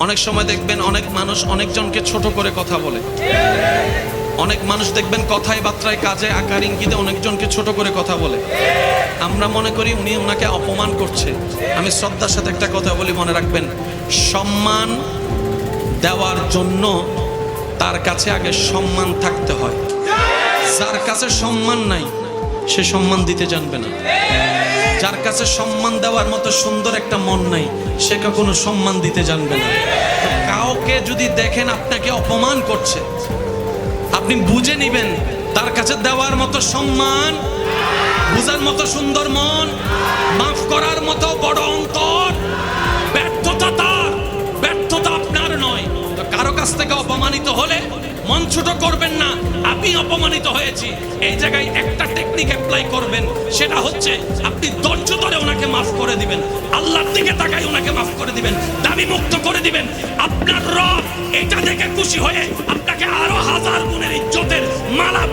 অনেক সময় দেখবেন অনেক মানুষ অনেকজনকে ছোট করে কথা বলে। অনেক মানুষ দেখবেন কথায় বার্তায় কাজে আকার ইঙ্গিতে অনেকজনকে ছোট করে কথা বলে। আমরা মনে করি উনি ওনাকে অপমান করছে। আমি শ্রদ্ধার সাথে একটা কথা বলি, মনে রাখবেন, সম্মান দেওয়ার জন্য তার কাছে আগে সম্মান থাকতে হয়। যার কাছে সম্মান নাই সে সম্মান দিতে জানবে না। যার কাছে সম্মান দেওয়ার মতো সুন্দর একটা মন নাই সে কখনো সম্মান দিতে জানবে না। কাউকে যদি দেখেন আপনাকে অপমান করছে, আপনি বুঝে নিবেন তার কাছে দেওয়ার মতো সম্মান, বুঝার মতো সুন্দর মন, মাফ করার মতো বড় অন্তর, ব্যর্থতা তার, ব্যর্থতা আপনার নয়। তো কারো কাছ থেকে অপমানিত হলে মন ছোট করবেন না। আমি অপমানিত হয়েছি, এই জায়গায় একটা টেকনিক অ্যাপ্লাই করবেন, সেটা হচ্ছে আপনি ধৈর্য ধরে ওনাকে মাফ করে দিবেন, আল্লাহর দিকে তাকাই ওনাকে মাফ করে দিবেন, দাবি মুক্ত করে দিবেন। আপনার রব এটা দেখে খুশি হয়ে আপনাকে আরো হাজার গুণের ইজ্জতের মালা